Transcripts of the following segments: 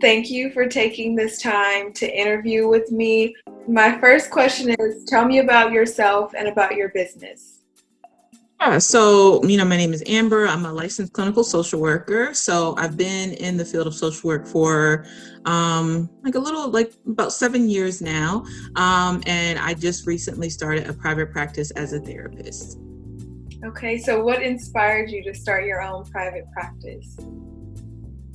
Thank you for taking this time to interview with me. My first question is, tell me about yourself and about your business. Yeah, so, my name is Amber. I'm a licensed clinical social worker. So I've been in the field of social work for about 7 years now. And I just recently started a private practice as a therapist. Okay, so what inspired you to start your own private practice?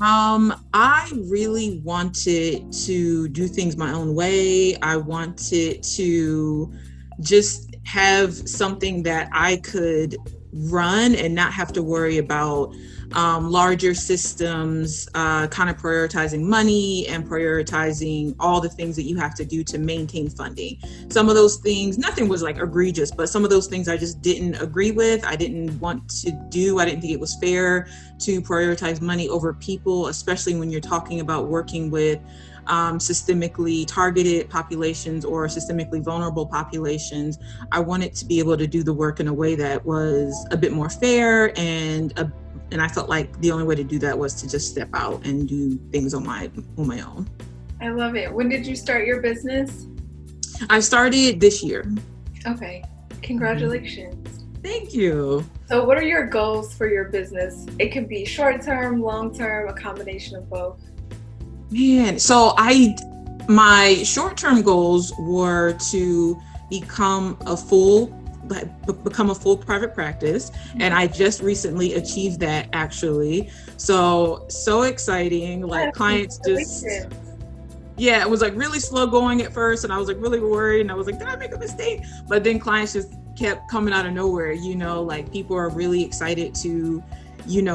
I really wanted to do things my own way. I wanted to just have something that I could run and not have to worry about larger systems, kind of prioritizing money and prioritizing all the things that you have to do to maintain funding. Some of those things, nothing was like egregious, but some of those things I just didn't agree with. I didn't want to do. I didn't think it was fair to prioritize money over people, especially when you're talking about working with systemically targeted populations or systemically vulnerable populations. I wanted to be able to do the work in a way that was a bit more fair, and I felt like the only way to do that was to just step out and do things on my own. I love it. When did you start your business? I started this year. Okay, congratulations. Thank you. So what are your goals for your business? It can be short-term, long-term, a combination of both. Man, so my short-term goals were to become a full private practice, and I just recently achieved that, actually. So exciting. Like, clients just, yeah, it was like really slow going at first, and I was like really worried, and I was like, did I make a mistake? But then clients just kept coming out of nowhere. Like, people are really excited to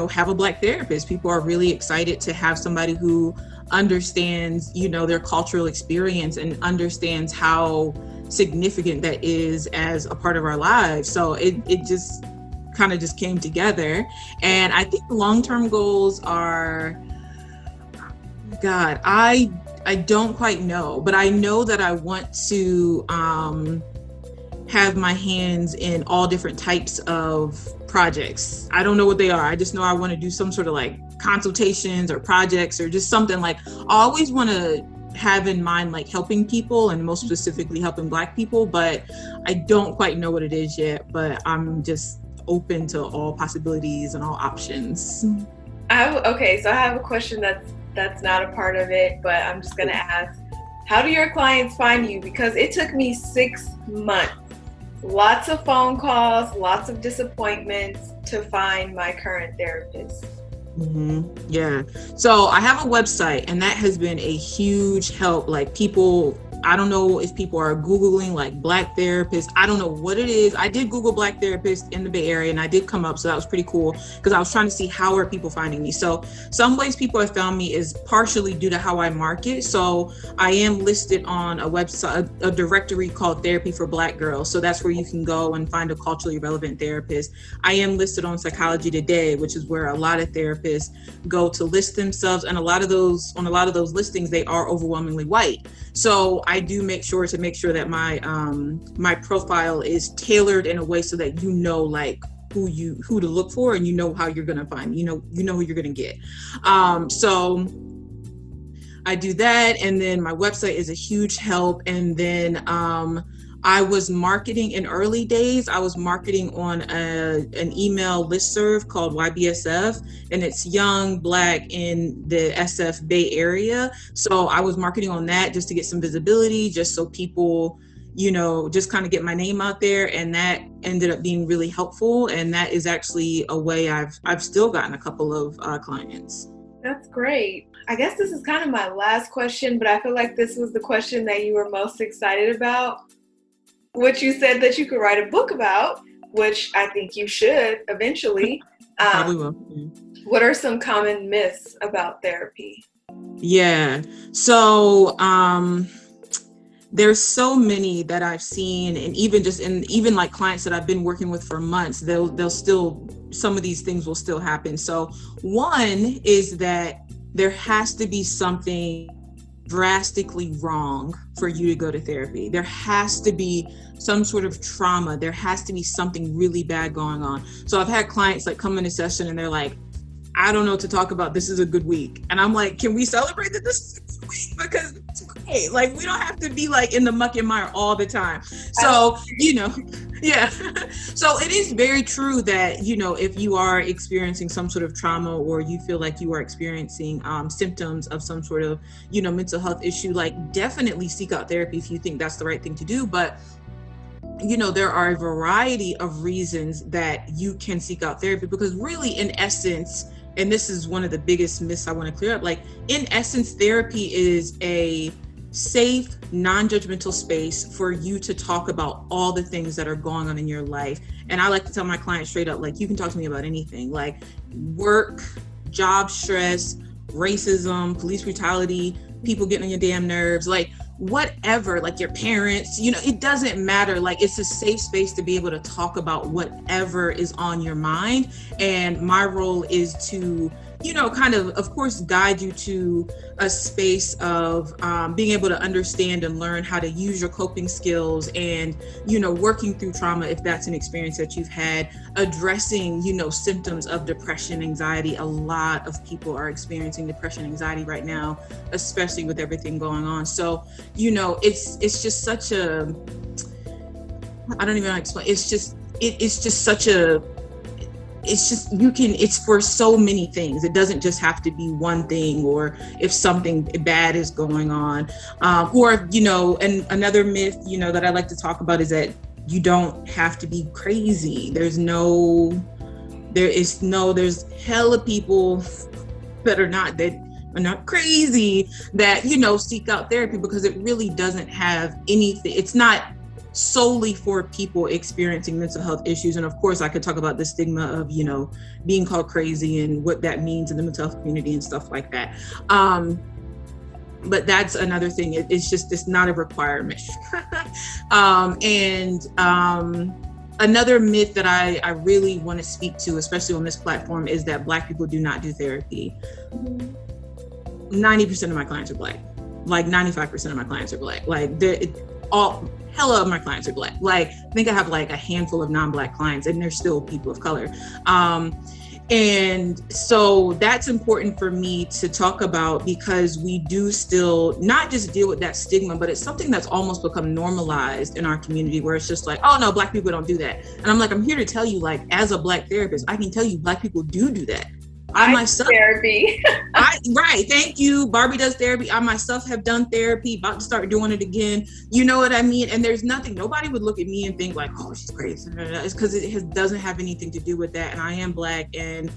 have a Black therapist. People are really excited to have somebody who understands their cultural experience and understands how significant that is as a part of our lives. So it just kind of just came together. And I think long-term goals are, God, I don't quite know, but I know that I want to have my hands in all different types of projects. I don't know what they are. I just know I want to do some sort of like consultations or projects or just something. Like, I always want to have in mind like helping people, and most specifically helping Black people, but I don't quite know what it is yet, but I'm just open to all possibilities and all options. Okay, so I have a question that's not a part of it, but I'm just gonna ask, how do your clients find you? Because it took me 6 months, lots of phone calls, lots of disappointments to find my current therapist. Yeah. So I have a website, and that has been a huge help. Like, people, I don't know if people are Googling like Black therapists. I don't know what it is. I did Google Black therapist in the Bay Area, and I did come up. So that was pretty cool, because I was trying to see how are people finding me. So some ways people have found me is partially due to how I market. So I am listed on a website, a directory called Therapy for Black Girls. So that's where you can go and find a culturally relevant therapist. I am listed on Psychology Today, which is where a lot of therapists go to list themselves. And on a lot of those listings, they are overwhelmingly white. So I do make sure that my profile is tailored in a way so that like who to look for, and how you're gonna find, who you're gonna get. So I do that, and then my website is a huge help. And then I was marketing in early days. I was marketing on an email listserv called YBSF, and it's Young Black in the SF Bay Area. So I was marketing on that just to get some visibility, just so people, just kind of get my name out there. And that ended up being really helpful. And that is actually a way I've still gotten a couple of clients. That's great. I guess this is kind of my last question, but I feel like this was the question that you were most excited about, which you said that you could write a book about, which I think you should eventually. Probably will. What are some common myths about therapy? Yeah. So there's so many that I've seen, and even like clients that I've been working with for months, they'll still, some of these things will still happen. So one is that there has to be something drastically wrong for you to go to therapy. There has to be some sort of trauma. There has to be something really bad going on. So I've had clients like come in a session and they're like, I don't know what to talk about. This is a good week. And I'm like, can we celebrate that this is a good week? Because it's great. Like, we don't have to be like in the muck and mire all the time. So, you know, yeah. So it is very true that, you know, if you are experiencing some sort of trauma or you feel like you are experiencing symptoms of some sort of, you know, mental health issue, like definitely seek out therapy if you think that's the right thing to do. But you know, there are a variety of reasons that you can seek out therapy, because really, in essence, and this is one of the biggest myths I want to clear up, like in essence, therapy is a safe, non-judgmental space for you to talk about all the things that are going on in your life. And I like to tell my clients straight up, like, you can talk to me about anything, like work, job stress, racism, police brutality, people getting on your damn nerves, like whatever, like your parents, you know, it doesn't matter. Like, it's a safe space to be able to talk about whatever is on your mind. And my role is to, you know, kind of course, guide you to a space of being able to understand and learn how to use your coping skills and, you know, working through trauma if that's an experience that you've had, addressing, you know, symptoms of depression, anxiety. A lot of people are experiencing depression, anxiety right now, especially with everything going on. So, you know, it's just such a, I don't even know how to explain. It's just such a, it's just, you can, it's for so many things. It doesn't just have to be one thing, or if something bad is going on, or, you know, and another myth, you know, that I like to talk about is that you don't have to be crazy. There's hella people that are not crazy that, you know, seek out therapy, because it really doesn't have anything. It's not solely for people experiencing mental health issues. And of course, I could talk about the stigma of, you know, being called crazy and what that means in the mental health community and stuff like that. But that's another thing. It's not a requirement. Another myth that I really want to speak to, especially on this platform, is that Black people do not do therapy. 90% of my clients are Black. Like 95% of my clients are Black. Like hella of my clients are Black. Like, I think I have like a handful of non-Black clients, and they're still people of color. And so that's important for me to talk about, because we do still not just deal with that stigma, but it's something that's almost become normalized in our community, where it's just like, oh no, Black people don't do that. And I'm like, I'm here to tell you, like, as a Black therapist, I can tell you Black people do that. I myself therapy. Right. Thank you. Barbie does therapy. I myself have done therapy, about to start doing it again. You know what I mean? And there's nobody would look at me and think like, oh, she's crazy. It's because doesn't have anything to do with that. And I am Black. And,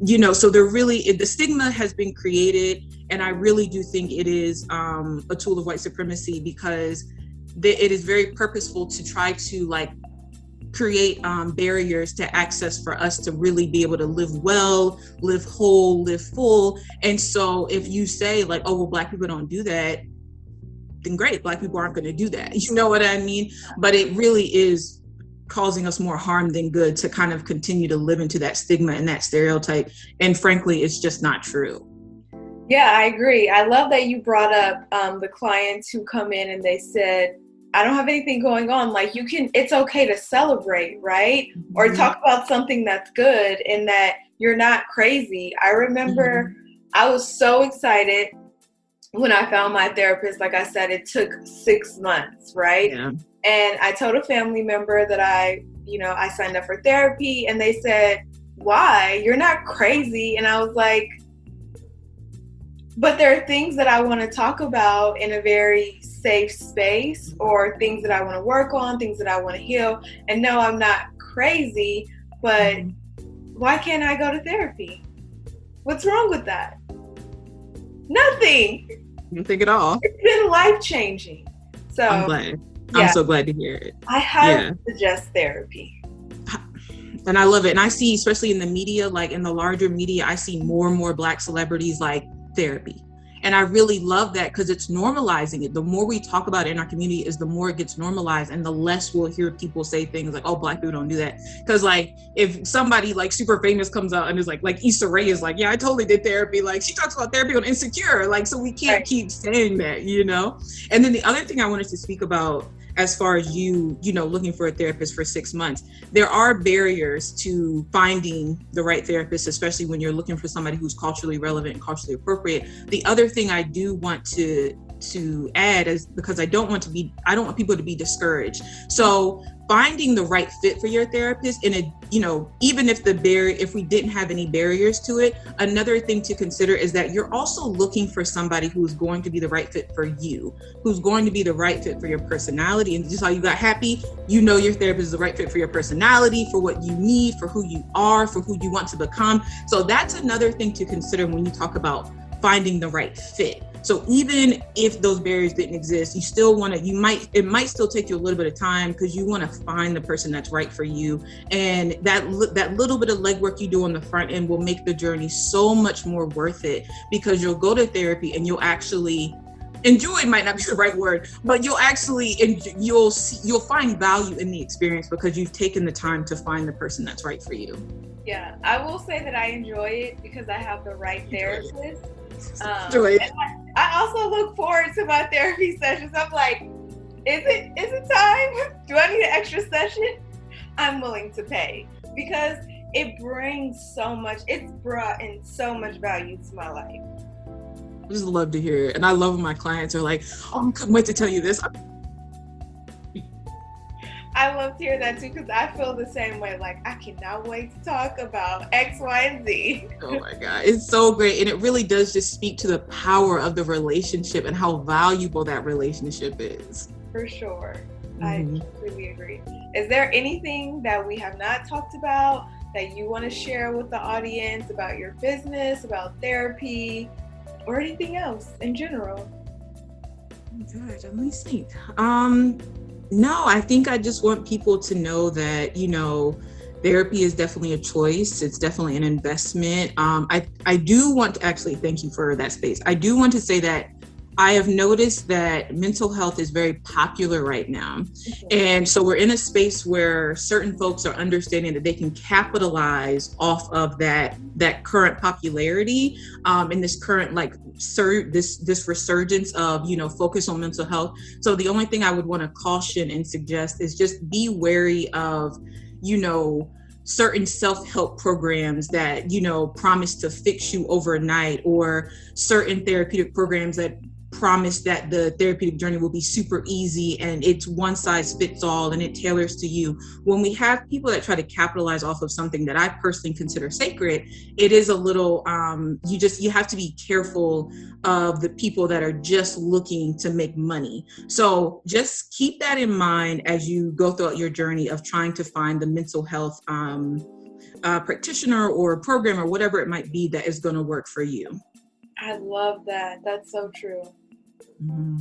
you know, so the stigma has been created. And I really do think it is a tool of white supremacy, because it is very purposeful to try to like create barriers to access for us to really be able to live well, live whole, live full. And so if you say like, oh, well, Black people don't do that, then great, Black people aren't going to do that. You know what I mean? But it really is causing us more harm than good to kind of continue to live into that stigma and that stereotype. And frankly, it's just not true. Yeah, I agree. I love that you brought up the clients who come in and they said, I don't have anything going on. Like, it's okay to celebrate, right? Mm-hmm. Or talk about something that's good and that you're not crazy. I remember I was so excited when I found my therapist. Like I said, it took 6 months, right? Yeah. And I told a family member that I signed up for therapy, and they said, why? You're not crazy. And I was like, but there are things that I want to talk about in a very safe space, or things that I want to work on, things that I want to heal. And no, I'm not crazy, but why can't I go to therapy? What's wrong with that? Nothing. Nothing at all. It's been life-changing. So I'm glad. Yeah, I'm so glad to hear it. I highly suggest therapy. And I love it. And I see, especially in the media, like in the larger media, I see more and more Black celebrities like therapy. And I really love that, because it's normalizing it. The more we talk about it in our community is the more it gets normalized, and the less we'll hear people say things like, oh, Black people don't do that. Because like, if somebody like super famous comes out and is like Issa Rae is like, yeah, I totally did therapy. Like, she talks about therapy on Insecure. Like, so we can't keep saying that, you know? And then the other thing I wanted to speak about as far as you know, looking for a therapist for 6 months. There are barriers to finding the right therapist, especially when you're looking for somebody who's culturally relevant and culturally appropriate. The other thing I do want to add is, because I don't want people to be discouraged. So finding the right fit for your therapist, in a, you know, even if we didn't have any barriers to it, another thing to consider is that you're also looking for somebody who's going to be the right fit for you, who's going to be the right fit for your personality. And just how you got happy, you know, your therapist is the right fit for your personality, for what you need, for who you are, for who you want to become. So that's another thing to consider when you talk about finding the right fit. So even if those barriers didn't exist, you still want to, it might still take you a little bit of time, because you want to find the person that's right for you. And that little bit of legwork you do on the front end will make the journey so much more worth it, because you'll go to therapy and you'll actually enjoy, might not be the right word, but you'll find value in the experience, because you've taken the time to find the person that's right for you. Yeah, I will say that I enjoy it because I have the right therapist. I also look forward to my therapy sessions. I'm like, is it time? Do I need an extra session? I'm willing to pay, because it brings so much. It's brought in so much value to my life. I just love to hear it. And I love when my clients are like, oh, I couldn't wait to tell you this. I love to hear that too, because I feel the same way. Like, I cannot wait to talk about X, Y, and Z. Oh my God, it's so great. And it really does just speak to the power of the relationship and how valuable that relationship is. For sure. I completely agree. Is there anything that we have not talked about that you want to share with the audience about your business, about therapy, or anything else in general? Oh my God, let me think. No, I think I just want people to know that, you know, therapy is definitely a choice. It's definitely an investment. I do want to actually thank you for that space. I do want to say that I have noticed that mental health is very popular right now. And so we're in a space where certain folks are understanding that they can capitalize off of that current popularity, and this current this resurgence of, you know, focus on mental health. So the only thing I would want to caution and suggest is just be wary of, you know, certain self-help programs that, you know, promise to fix you overnight, or certain therapeutic programs that promise that the therapeutic journey will be super easy and it's one size fits all and it tailors to you. When we have people that try to capitalize off of something that I personally consider sacred, it is a little, you have to be careful of the people that are just looking to make money. So just keep that in mind as you go throughout your journey of trying to find the mental health practitioner or program or whatever it might be that is going to work for you. I love that. That's so true. Mm-hmm.